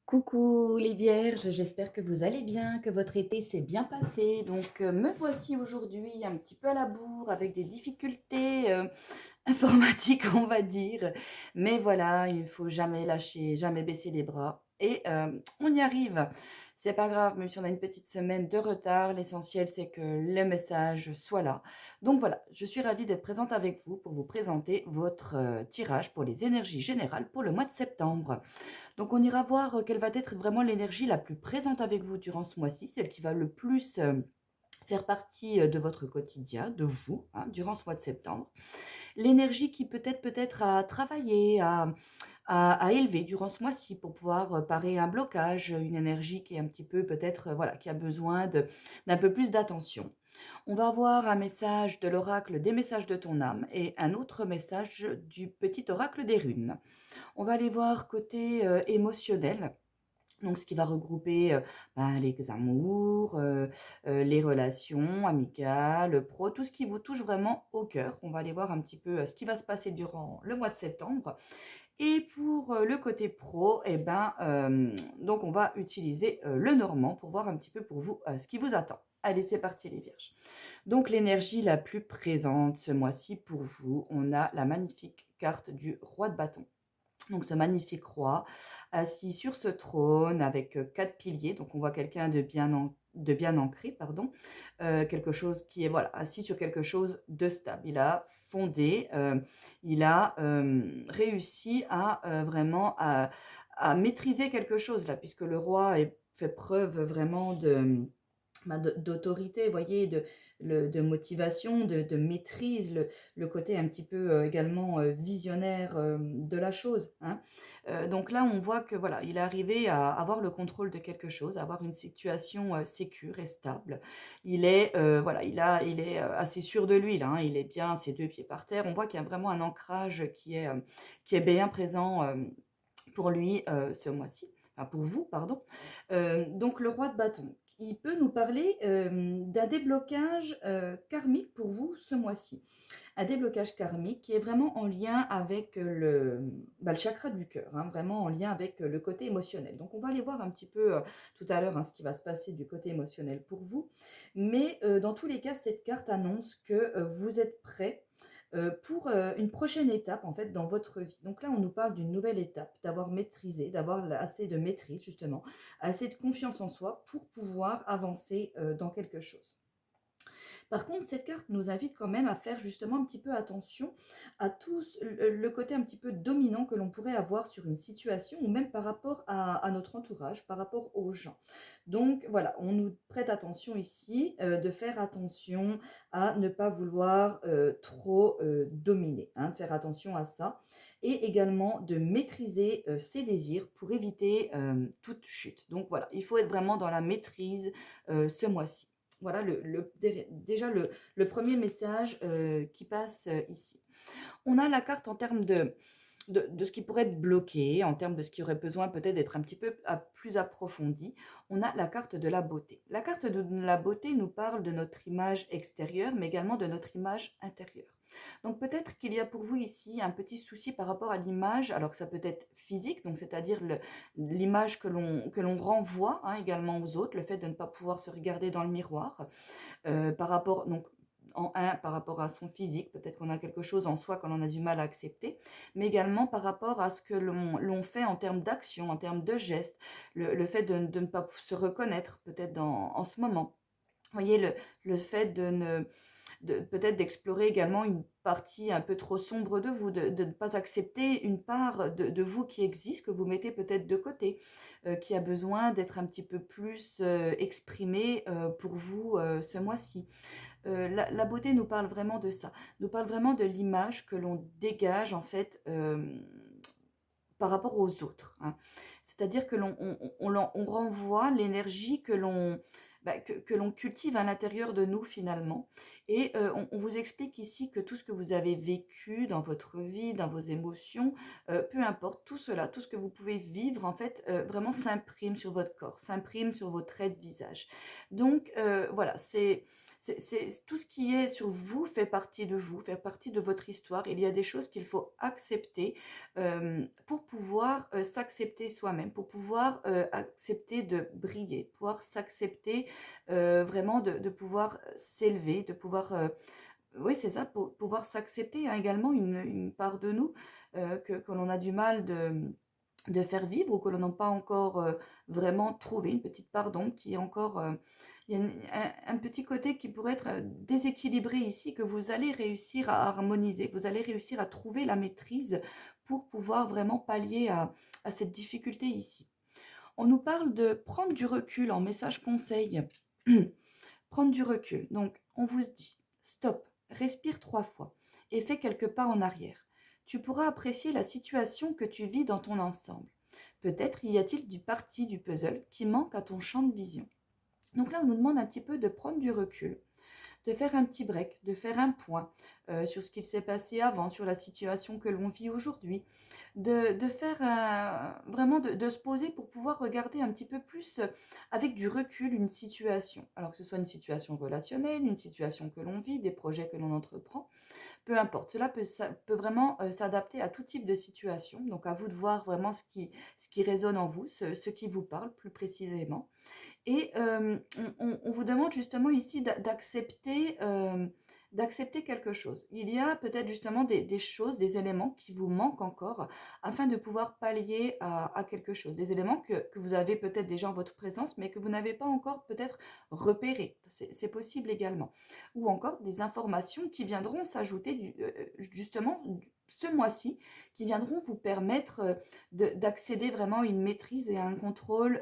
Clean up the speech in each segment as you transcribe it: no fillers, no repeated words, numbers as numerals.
Coucou les vierges, j'espère que vous allez bien, que votre été s'est bien passé. Donc me voici aujourd'hui un petit peu à la bourre avec des difficultés informatiques on va dire. Mais voilà, il ne faut jamais lâcher, jamais baisser les bras. Et on y arrive. C'est pas grave, même si on a une petite semaine de retard, l'essentiel c'est que le message soit là. Donc voilà, je suis ravie d'être présente avec vous pour vous présenter votre tirage pour les énergies générales pour le mois de septembre. Donc on ira voir quelle va être vraiment l'énergie la plus présente avec vous durant ce mois-ci, celle qui va le plus faire partie de votre quotidien, de vous, hein, durant ce mois de septembre. L'énergie qui peut-être à travailler, à élever durant ce mois-ci pour pouvoir parer un blocage, une énergie qui est un petit peu peut-être, voilà, qui a besoin d'un peu plus d'attention. On va avoir un message de l'oracle des messages de ton âme et un autre message du petit oracle des runes. On va aller voir côté émotionnel, donc ce qui va regrouper les amours, les relations amicales, pro, tout ce qui vous touche vraiment au cœur. On va aller voir un petit peu ce qui va se passer durant le mois de septembre. Et pour le côté pro, eh ben, donc on va utiliser le normand pour voir un petit peu pour vous ce qui vous attend. Allez, c'est parti les vierges. Donc l'énergie la plus présente ce mois-ci pour vous, on a la magnifique carte du roi de bâton. Donc ce magnifique roi assis sur ce trône avec 4 piliers. Donc on voit quelqu'un de bien ancré, pardon, quelque chose qui est voilà, assis sur quelque chose de stable. Il a fondé, il a réussi à vraiment à maîtriser quelque chose là, puisque le roi fait preuve vraiment d'autorité, vous voyez, de motivation, de maîtrise, le côté un petit peu également visionnaire de la chose, hein. Donc là, on voit que voilà, il est arrivé à avoir le contrôle de quelque chose, à avoir une situation sécure et stable. Voilà, il est assez sûr de lui là, hein, il est bien ses deux pieds par terre. On voit qu'il y a vraiment un ancrage qui est bien présent pour lui ce mois-ci. Enfin, pour vous, pardon. Donc le roi de bâton, il peut nous parler d'un déblocage karmique pour vous ce mois-ci. Un déblocage karmique qui est vraiment en lien avec le chakra du cœur, hein, vraiment en lien avec le côté émotionnel. Donc on va aller voir un petit peu tout à l'heure hein, ce qui va se passer du côté émotionnel pour vous. Mais dans tous les cas, cette carte annonce que vous êtes prêt pour une prochaine étape en fait dans votre vie. Donc là, on nous parle d'une nouvelle étape, d'avoir maîtrisé, d'avoir assez de maîtrise justement, assez de confiance en soi pour pouvoir avancer dans quelque chose. Par contre, cette carte nous invite quand même à faire justement un petit peu attention à tout le côté un petit peu dominant que l'on pourrait avoir sur une situation ou même par rapport à notre entourage, par rapport aux gens. Donc voilà, on nous prête attention ici de faire attention à ne pas vouloir trop dominer, hein, de faire attention à ça et également de maîtriser ses désirs pour éviter toute chute. Donc voilà, il faut être vraiment dans la maîtrise ce mois-ci. Voilà déjà le premier message qui passe ici. On a la carte en termes de ce qui pourrait être bloqué, en termes de ce qui aurait besoin peut-être d'être un petit peu plus approfondi. On a la carte de la beauté. La carte de la beauté nous parle de notre image extérieure, mais également de notre image intérieure. Donc peut-être qu'il y a pour vous ici un petit souci par rapport à l'image, alors que ça peut être physique, donc c'est-à-dire l'image que l'on renvoie hein, également aux autres, le fait de ne pas pouvoir se regarder dans le miroir, par rapport, donc par rapport à son physique, peut-être qu'on a quelque chose en soi qu'on en a du mal à accepter, mais également par rapport à ce que l'on fait en termes d'action, en termes de gestes, le fait de ne pas se reconnaître peut-être en ce moment. Vous voyez, le fait peut-être d'explorer également une partie un peu trop sombre de vous, de ne pas accepter une part de vous qui existe, que vous mettez peut-être de côté, qui a besoin d'être un petit peu plus exprimée pour vous ce mois-ci. La beauté nous parle vraiment de ça, nous parle vraiment de l'image que l'on dégage en fait par rapport aux autres, hein. C'est-à-dire que on renvoie l'énergie que l'on cultive à l'intérieur de nous finalement. Et on vous explique ici que tout ce que vous avez vécu dans votre vie, dans vos émotions, peu importe, tout cela, tout ce que vous pouvez vivre en fait, vraiment s'imprime sur votre corps, s'imprime sur vos traits de visage. Donc voilà, Tout ce qui est sur vous fait partie de vous, fait partie de votre histoire. Il y a des choses qu'il faut accepter pour pouvoir s'accepter soi-même, pour pouvoir accepter de briller, pouvoir s'accepter vraiment de pouvoir s'élever, de pouvoir oui, c'est ça, pour pouvoir s'accepter, hein, également une part de nous que l'on a du mal de faire vivre ou que l'on n'a pas encore vraiment trouvé, une petite part d'ombre qui est encore... il y a un petit côté qui pourrait être déséquilibré ici, que vous allez réussir à harmoniser, vous allez réussir à trouver la maîtrise pour pouvoir vraiment pallier à cette difficulté ici. On nous parle de prendre du recul en message conseil. Prendre du recul. Donc, on vous dit, stop, respire 3 fois et fais quelques pas en arrière. Tu pourras apprécier la situation que tu vis dans ton ensemble. Peut-être y a-t-il du parti du puzzle qui manque à ton champ de vision. Donc là, on nous demande un petit peu de prendre du recul, de faire un petit break, de faire un point sur ce qu'il s'est passé avant, sur la situation que l'on vit aujourd'hui, de faire vraiment de se poser pour pouvoir regarder un petit peu plus avec du recul une situation. Alors que ce soit une situation relationnelle, une situation que l'on vit, des projets que l'on entreprend, peu importe. Cela peut vraiment s'adapter à tout type de situation. Donc à vous de voir vraiment ce qui résonne en vous, ce qui vous parle plus précisément. Et on vous demande justement ici d'accepter quelque chose. Il y a peut-être justement des choses, des éléments qui vous manquent encore afin de pouvoir pallier à quelque chose. Des éléments que vous avez peut-être déjà en votre présence, mais que vous n'avez pas encore peut-être repérés. C'est possible également. Ou encore des informations qui viendront s'ajouter justement ce mois-ci, qui viendront vous permettre d'accéder vraiment à une maîtrise et à un contrôle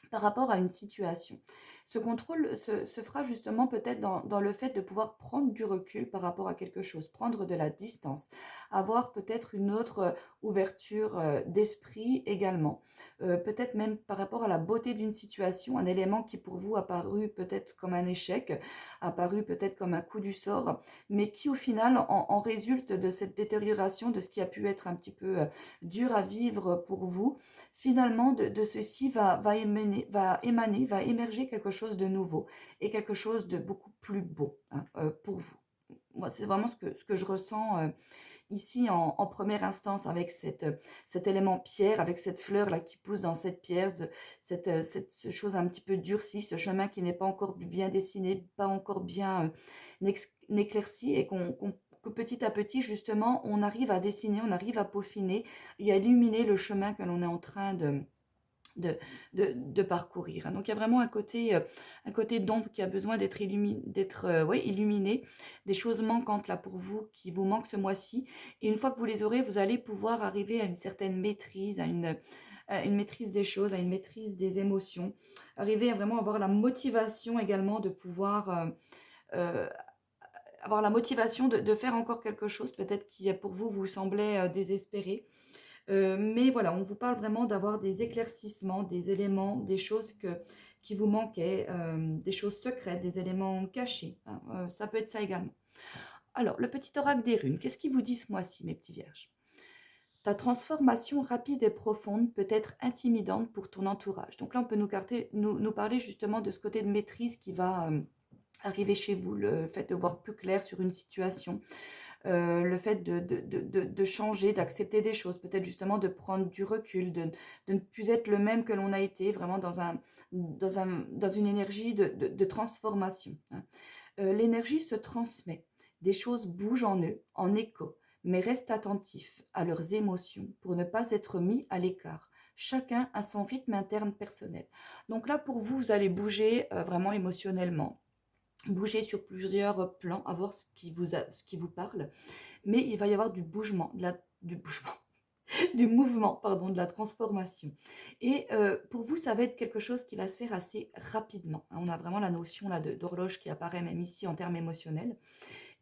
par rapport à une situation. Ce contrôle se fera justement peut-être dans le fait de pouvoir prendre du recul par rapport à quelque chose, prendre de la distance, avoir peut-être une autre ouverture d'esprit également. Peut-être même par rapport à la beauté d'une situation, un élément qui pour vous a paru peut-être comme un échec, a paru peut-être comme un coup du sort, mais qui au final en résulte de cette détérioration, de ce qui a pu être un petit peu dur à vivre pour vous. Finalement, de ceci va émaner, va émerger quelque chose de nouveau et quelque chose de beaucoup plus beau, hein, pour vous. Moi, c'est vraiment ce que je ressens ici en première instance avec cet élément pierre, avec cette fleur là qui pousse dans cette pierre, cette chose un petit peu durcie, ce chemin qui n'est pas encore bien dessiné, pas encore bien éclairci et que petit à petit, justement, on arrive à dessiner, on arrive à peaufiner et à illuminer le chemin que l'on est en train de, de parcourir. Donc il y a vraiment un côté d'ombre qui a besoin d'être ouais, illuminé, des choses manquantes là pour vous, qui vous manquent ce mois-ci. Et une fois que vous les aurez, vous allez pouvoir arriver à une certaine maîtrise, à une maîtrise des choses, à une maîtrise des émotions, arriver à vraiment avoir la motivation également de pouvoir... euh, avoir la motivation de faire encore quelque chose, peut-être qui pour vous vous semblait désespéré. Mais voilà, on vous parle vraiment d'avoir des éclaircissements, des éléments, des choses qui vous manquaient, des choses secrètes, des éléments cachés, hein, ça peut être ça également. Alors, le petit oracle des runes, qu'est-ce qu'il vous dit ce mois-ci, mes petits vierges? Ta transformation rapide et profonde peut être intimidante pour ton entourage. Donc là, on peut nous parler justement de ce côté de maîtrise qui va arriver chez vous, le fait de voir plus clair sur une situation, le fait de changer, d'accepter des choses, peut-être justement de prendre du recul, de ne plus être le même que l'on a été, vraiment dans une énergie de transformation, hein. L'énergie se transmet, des choses bougent en eux, en écho, mais reste attentif à leurs émotions pour ne pas être mis à l'écart. Chacun a son rythme interne personnel. Donc là, pour vous, vous allez bouger vraiment émotionnellement, bouger sur plusieurs plans, à voir ce qui vous parle, mais il va y avoir du bougement, du bougement, du mouvement, pardon, de la transformation. Et pour vous, ça va être quelque chose qui va se faire assez rapidement, hein. On a vraiment la notion là d'horloge qui apparaît même ici en termes émotionnels.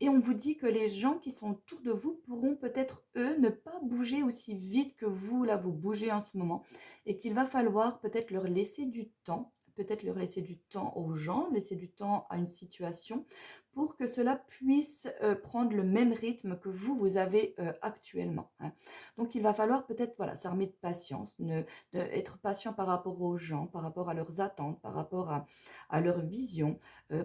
Et on vous dit que les gens qui sont autour de vous pourront peut-être, eux, ne pas bouger aussi vite que vous, là, vous bougez en ce moment. Et qu'il va falloir peut-être leur laisser du temps, peut-être leur laisser du temps aux gens, laisser du temps à une situation pour que cela puisse prendre le même rythme que vous avez actuellement, hein. Donc il va falloir peut-être voilà, s'armer de patience, être patient par rapport aux gens, par rapport à leurs attentes, par rapport à leur vision,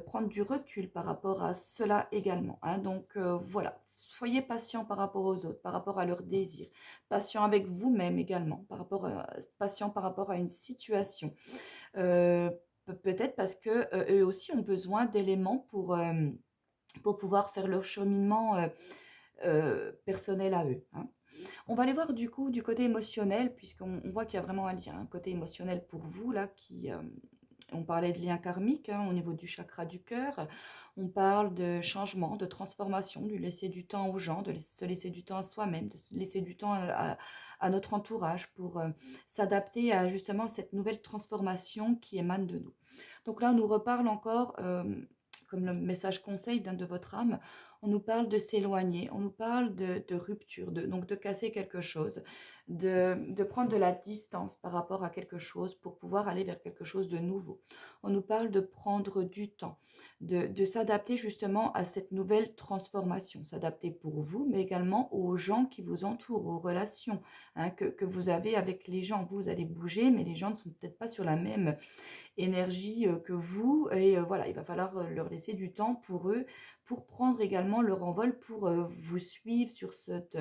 prendre du recul par rapport à cela également, hein. Donc voilà, soyez patient par rapport aux autres, par rapport à leurs désirs, patient avec vous-même également, patient par rapport à une situation. Euh, Peut-être parce que eux aussi ont besoin d'éléments pour pouvoir faire leur cheminement personnel à eux, hein. On va aller voir du coup du côté émotionnel, puisqu'on voit qu'il y a vraiment un lien, un côté émotionnel pour vous là on parlait de lien karmique, hein, au niveau du chakra du cœur. On parle de changement, de transformation, de laisser du temps aux gens, se laisser du temps à soi-même, de se laisser du temps à notre entourage pour s'adapter à justement cette nouvelle transformation qui émane de nous. Donc là, on nous reparle encore, comme le message conseil de votre âme, on nous parle de s'éloigner, on nous parle de rupture, donc de casser quelque chose, de prendre de la distance par rapport à quelque chose pour pouvoir aller vers quelque chose de nouveau. On nous parle de prendre du temps, de s'adapter justement à cette nouvelle transformation, s'adapter pour vous, mais également aux gens qui vous entourent, aux relations hein, que vous avez avec les gens. Vous allez bouger, mais les gens ne sont peut-être pas sur la même énergie que vous. Et voilà, il va falloir leur laisser du temps pour eux, pour prendre également leur envol, pour vous suivre sur cette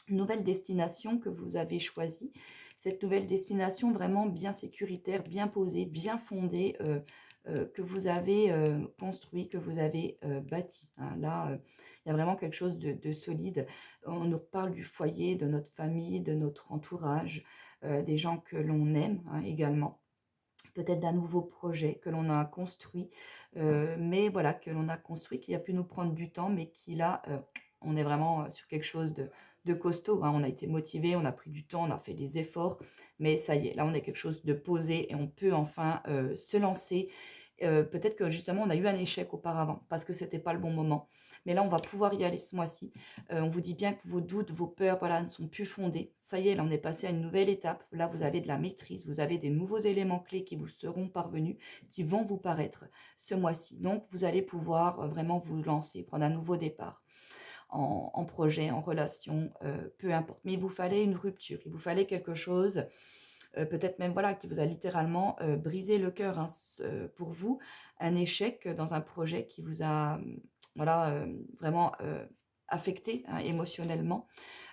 nouvelle destination que vous avez choisie. Cette nouvelle destination vraiment bien sécuritaire, bien posée, bien fondée, que vous avez construit, que vous avez bâti, hein. Là, il y a vraiment quelque chose de solide. On nous reparle du foyer, de notre famille, de notre entourage, des gens que l'on aime hein, également. Peut-être d'un nouveau projet que l'on a construit, mais voilà, que l'on a construit, qui a pu nous prendre du temps, mais qui là, on est vraiment sur quelque chose de costaud, hein. On a été motivé, on a pris du temps, on a fait des efforts, mais ça y est, là, on est quelque chose de posé et on peut enfin se lancer. Peut-être que justement, on a eu un échec auparavant parce que c'était pas le bon moment. Mais là, on va pouvoir y aller ce mois-ci. On vous dit bien que vos doutes, vos peurs, voilà, ne sont plus fondés. Ça y est, là, on est passé à une nouvelle étape. Là, vous avez de la maîtrise, vous avez des nouveaux éléments clés qui vous seront parvenus, qui vont vous paraître ce mois-ci. Donc, vous allez pouvoir vraiment vous lancer, prendre un nouveau départ en projet, en relation, peu importe. Mais il vous fallait une rupture, il vous fallait quelque chose peut-être même voilà, qui vous a littéralement brisé le cœur hein, pour vous, un échec dans un projet qui vous a voilà, vraiment affecté hein, émotionnellement.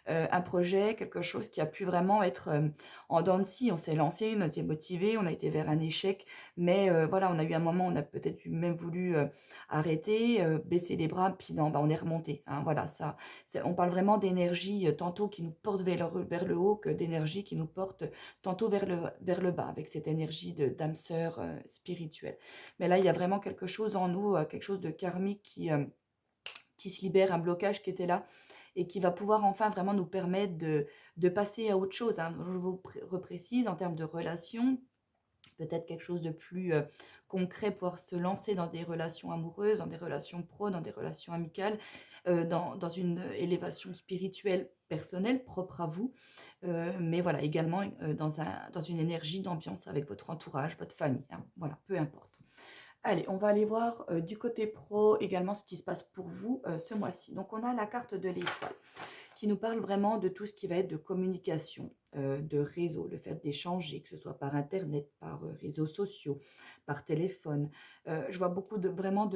Un projet, quelque chose qui a pu vraiment être en dents de scie. On s'est lancé, on a été motivé, on a été vers un échec, mais voilà, on a eu un moment, on a peut-être même voulu arrêter, baisser les bras, puis non, bah, on est remonté, hein, voilà, ça, on parle vraiment d'énergie tantôt qui nous porte vers le haut que d'énergie qui nous porte tantôt vers le bas, avec cette énergie d'âme sœur spirituelle. Mais là, il y a vraiment quelque chose en nous, quelque chose de karmique qui se libère, un blocage qui était là et qui va pouvoir enfin vraiment nous permettre de passer à autre chose, hein. Je vous reprécise en termes de relations, peut-être quelque chose de plus concret, pouvoir se lancer dans des relations amoureuses, dans des relations pro, dans des relations amicales, dans une élévation spirituelle personnelle propre à vous, mais voilà, également dans une énergie d'ambiance avec votre entourage, votre famille, hein. Voilà, peu importe. Allez, on va aller voir du côté pro également ce qui se passe pour vous ce mois-ci. Donc, on a la carte de l'étoile qui nous parle vraiment de tout ce qui va être de communication, de réseau, le fait d'échanger, que ce soit par Internet, par réseaux sociaux, par téléphone. Je vois beaucoup vraiment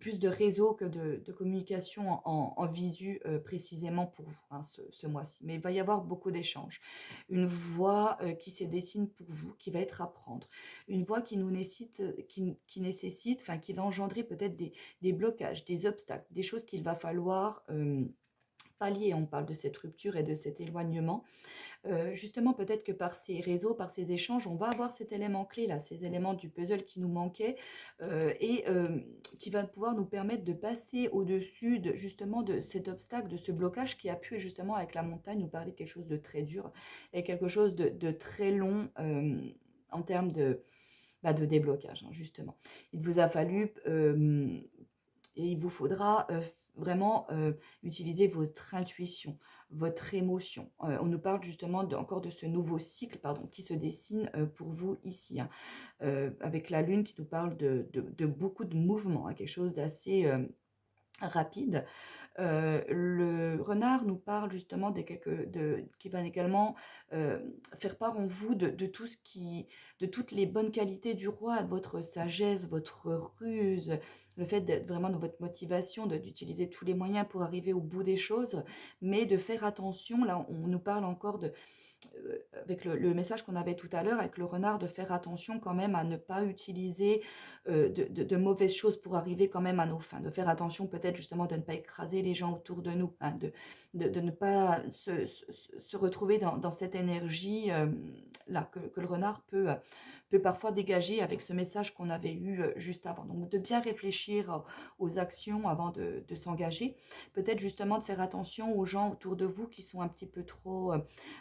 plus de réseau que de communication en visu précisément pour vous hein, ce mois-ci. Mais il va y avoir beaucoup d'échanges. Une voie qui se dessine pour vous, qui va être à prendre. Une voie qui nous nécessite, qui nécessite, enfin qui va engendrer peut-être des blocages, des obstacles, des choses qu'il va falloir pallier. On parle de cette rupture et de cet éloignement. Justement, peut-être que par ces réseaux, par ces échanges, on va avoir cet élément clé là, ces éléments du puzzle qui nous manquaient et qui va pouvoir nous permettre de passer au-dessus justement de cet obstacle, de ce blocage qui a pu justement avec la montagne nous parler de quelque chose de très dur et quelque chose de très long en termes de déblocage, hein, justement. Il vous a fallu et il vous faudra vraiment utiliser votre intuition, votre émotion. On nous parle justement encore de ce nouveau cycle pardon, qui se dessine pour vous ici, hein, avec la lune qui nous parle de beaucoup de mouvements, hein, quelque chose d'assez rapide. Le renard nous parle justement qui va également faire part en vous de tout ce de toutes les bonnes qualités du roi, votre sagesse, votre ruse, le fait d'être vraiment dans votre motivation, d'utiliser tous les moyens pour arriver au bout des choses, mais de faire attention. Là, on nous parle encore avec le message qu'on avait tout à l'heure, avec le renard, de faire attention quand même à ne pas utiliser de mauvaises choses pour arriver quand même à nos fins, de faire attention peut-être justement de ne pas écraser les gens autour de nous, hein, de ne pas se retrouver dans cette énergie là que le renard peut parfois dégager avec ce message qu'on avait eu juste avant. Donc de bien réfléchir aux actions avant de s'engager, peut-être justement de faire attention aux gens autour de vous qui sont un petit peu trop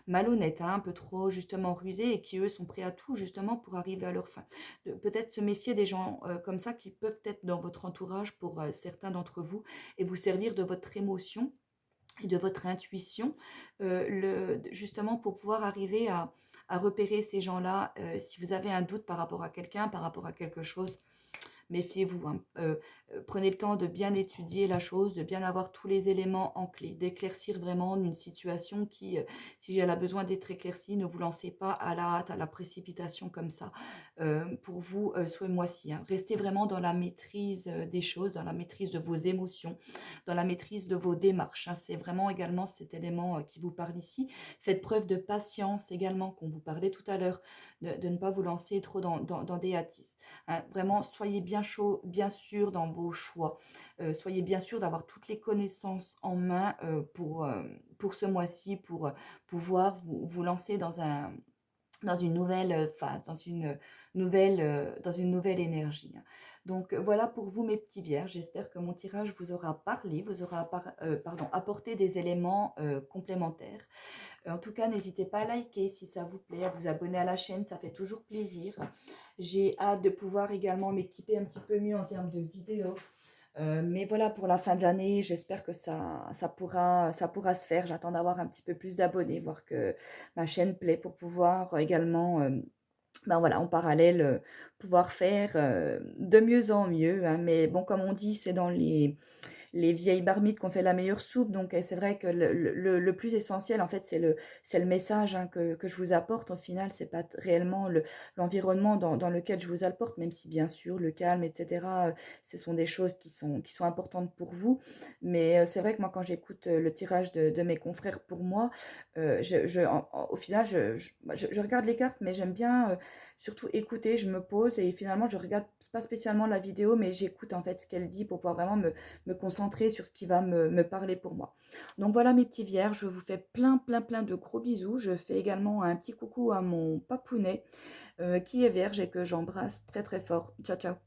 malhonnêtes, hein, un peu trop justement rusés et qui eux sont prêts à tout justement pour arriver à leur fin. Peut-être se méfier des gens comme ça qui peuvent être dans votre entourage pour certains d'entre vous et vous servir de votre émotion et de votre intuition, justement pour pouvoir arriver à repérer ces gens-là. Si vous avez un doute par rapport à quelqu'un, par rapport à quelque chose, méfiez-vous, hein. Prenez le temps de bien étudier la chose, de bien avoir tous les éléments en clé, d'éclaircir vraiment une situation qui, si elle a besoin d'être éclaircie, ne vous lancez pas à la hâte, à la précipitation comme ça. Pour vous, ce mois-ci, hein. Restez vraiment dans la maîtrise des choses, dans la maîtrise de vos émotions, dans la maîtrise de vos démarches, hein. C'est vraiment également cet élément qui vous parle ici. Faites preuve de patience également, qu'on vous parlait tout à l'heure, de ne pas vous lancer trop dans des hâtisses. Hein. Vraiment, soyez bien chaud, bien sûr dans vos choix. Soyez bien sûr d'avoir toutes les connaissances en main pour ce mois-ci, pour pouvoir vous lancer dans une nouvelle phase, dans une nouvelle énergie, hein. Donc voilà pour vous mes petits vierges, j'espère que mon tirage vous aura parlé, vous aura apporté des éléments complémentaires. En tout cas, n'hésitez pas à liker si ça vous plaît, à vous abonner à la chaîne, ça fait toujours plaisir. J'ai hâte de pouvoir également m'équiper un petit peu mieux en termes de vidéos. Mais voilà, pour la fin de l'année, j'espère que ça pourra se faire. J'attends d'avoir un petit peu plus d'abonnés, voir que ma chaîne plaît pour pouvoir également, ben voilà, en parallèle, pouvoir faire de mieux en mieux, hein. Mais bon, comme on dit, c'est dans les vieilles marmites qu'on fait la meilleure soupe. Donc, c'est vrai que le plus essentiel, en fait, c'est le message hein, que je vous apporte. Au final, c'est pas réellement l'environnement dans lequel je vous apporte, même si bien sûr, le calme, etc., ce sont des choses qui sont importantes pour vous. Mais c'est vrai que moi, quand j'écoute le tirage de mes confrères pour moi, au final, je regarde les cartes, mais j'aime bien surtout écouter. Je me pose et finalement, je regarde pas spécialement la vidéo, mais j'écoute en fait ce qu'elle dit pour pouvoir vraiment me concentrer sur ce qui va me parler pour moi. Donc voilà mes petits vierges, je vous fais plein, plein, plein de gros bisous. Je fais également un petit coucou à mon papounet qui est vierge et que j'embrasse très, très fort. Ciao, ciao.